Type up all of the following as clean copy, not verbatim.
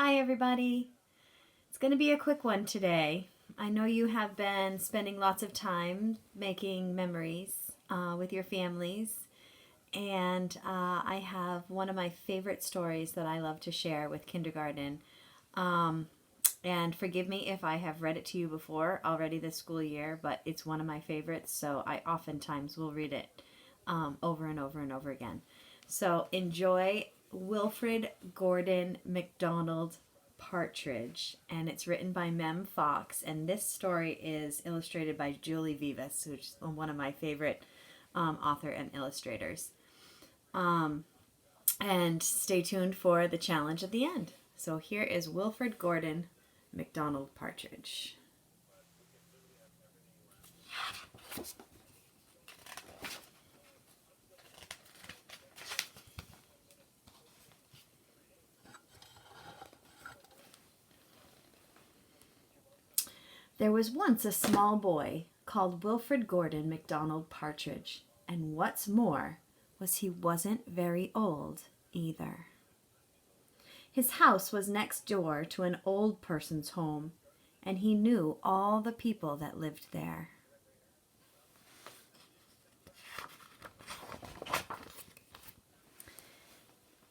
Hi everybody. It's going to be a quick one today. I know you have been spending lots of time making memories with your families, and I have one of my favorite stories that I love to share with kindergarten. Um, and forgive me if I have read it to you before already this school year, but it's one of my favorites, so I oftentimes will read it over and over and over again. So enjoy Wilfred Gordon McDonald Partridge, and it's written by Mem Fox, and this story is illustrated by Julie Vivas, who's one of my favorite author and illustrators. And stay tuned for the challenge at the end. So here is Wilfred Gordon McDonald Partridge. There was once a small boy called Wilfred Gordon McDonald Partridge, and what's more was he wasn't very old either. His house was next door to an old person's home, and he knew all the people that lived there.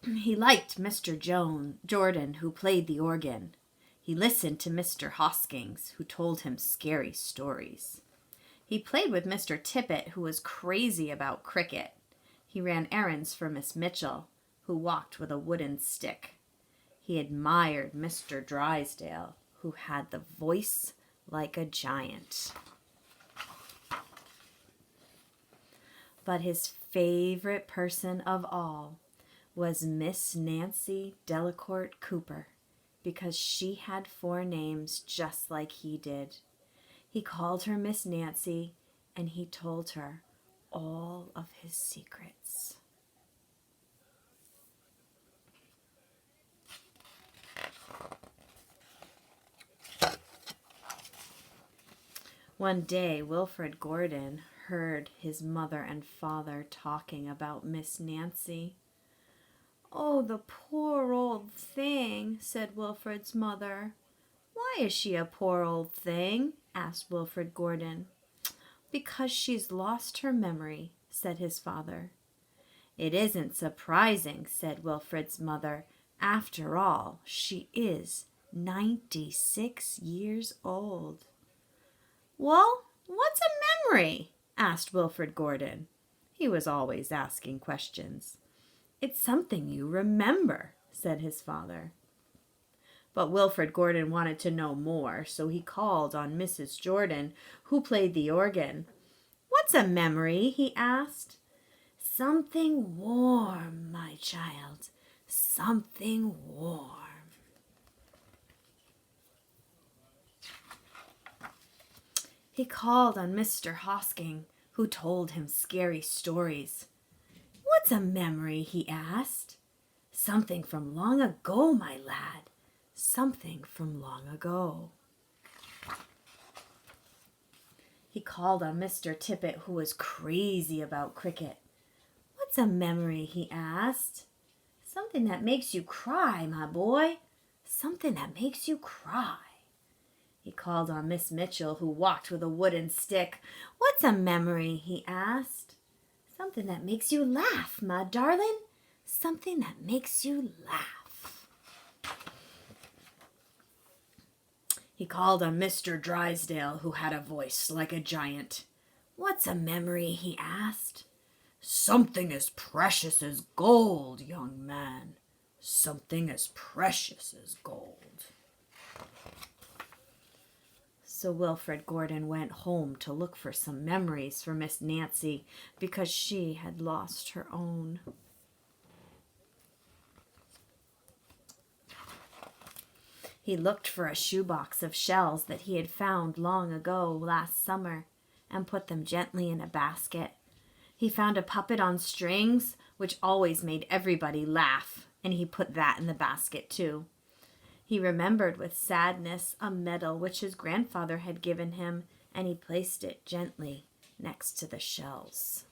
He liked Mr. Jordan, who played the organ. He listened to Mr. Hoskins, who told him scary stories. He played with Mr. Tippet, who was crazy about cricket. He ran errands for Miss Mitchell, who walked with a wooden stick. He admired Mr. Drysdale, who had the voice like a giant. But his favorite person of all was Miss Nancy Delacourt Cooper, because she had 4 names just like he did. He called her Miss Nancy, and he told her all of his secrets. One day, Wilfred Gordon heard his mother and father talking about Miss Nancy. "Oh, the poor old thing," said Wilfred's mother. "Why is she a poor old thing?" asked Wilfred Gordon. "Because she's lost her memory," said his father. "It isn't surprising," said Wilfred's mother. "After all, she is 96 years old." "Well, what's a memory?" asked Wilfred Gordon. He was always asking questions. "It's something you remember," said his father. But Wilfred Gordon wanted to know more, so he called on Mrs. Jordan, who played the organ. "What's a memory?" he asked. "Something warm, my child, something warm." He called on Mr. Hosking, who told him scary stories. "What's a memory?" he asked. "Something from long ago, my lad, something from long ago." He called on Mr. Tippet, who was crazy about cricket. "What's a memory?" he asked. "Something that makes you cry, my boy, something that makes you cry." He called on Miss Mitchell, who walked with a wooden stick. "What's a memory?" he asked. "Something that makes you laugh, my darling, something that makes you laugh." He called on Mr. Drysdale, who had a voice like a giant. "What's a memory?" he asked. "Something as precious as gold, young man, something as precious as gold." So Wilfred Gordon went home to look for some memories for Miss Nancy, because she had lost her own. He looked for a shoebox of shells that he had found long ago last summer and put them gently in a basket. He found a puppet on strings, which always made everybody laugh, and he put that in the basket too. He remembered with sadness a medal which his grandfather had given him, and he placed it gently next to the shells.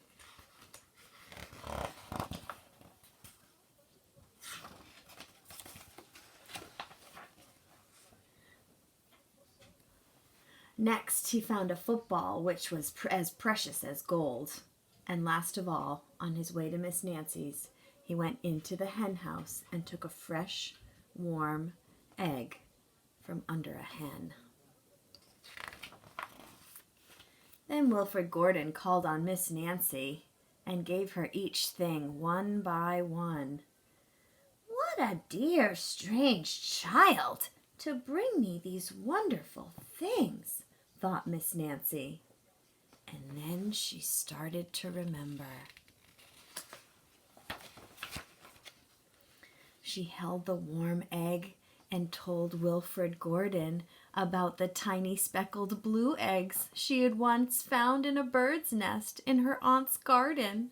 Next, he found a football, which was as precious as gold. And last of all, on his way to Miss Nancy's, he went into the hen house and took a fresh, warm egg from under a hen. Then Wilfred Gordon called on Miss Nancy and gave her each thing one by one. "What a dear, strange child to bring me these wonderful things," thought Miss Nancy. And then she started to remember. She held the warm egg and told Wilfred Gordon about the tiny speckled blue eggs she had once found in a bird's nest in her aunt's garden.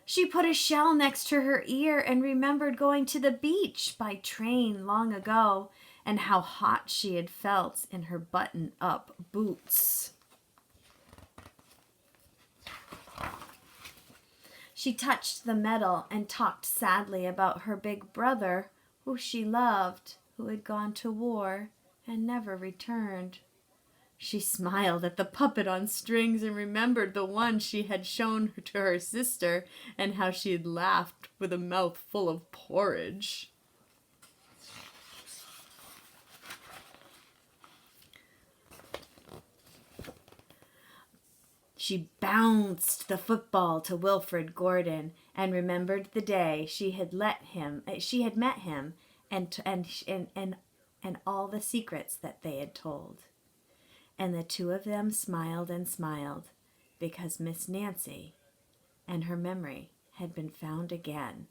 She put a shell next to her ear and remembered going to the beach by train long ago and how hot she had felt in her button-up boots. She touched the metal and talked sadly about her big brother, who she loved, who had gone to war and never returned. She smiled at the puppet on strings and remembered the one she had shown to her sister and how she had laughed with a mouth full of porridge. She bounced the football to Wilfred Gordon and remembered the day she had met him and all the secrets that they had told. And the two of them smiled and smiled because Miss Nancy and her memory had been found again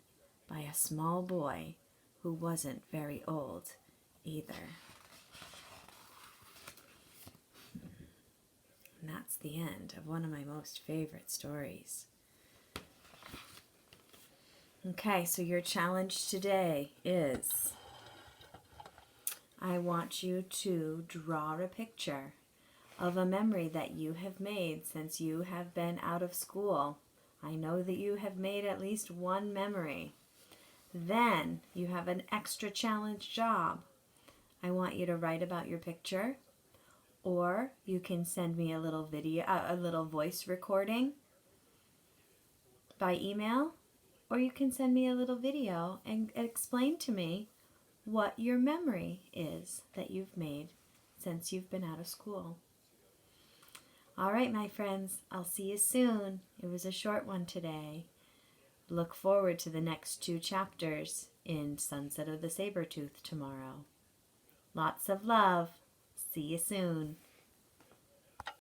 by a small boy who wasn't very old either. And that's the end of one of my most favorite stories. Okay, so your challenge today is I want you to draw a picture of a memory that you have made since you have been out of school. I know that you have made at least one memory. Then you have an extra challenge job. I want you to write about your picture, or you can send me a little video, a little voice recording by email, or you can send me a little video and explain to me what your memory is that you've made since you've been out of school. All right, my friends, I'll see you soon. It was a short one today. Look forward to the next 2 chapters in Sunset of the Sabertooth tomorrow. Lots of love. See you soon.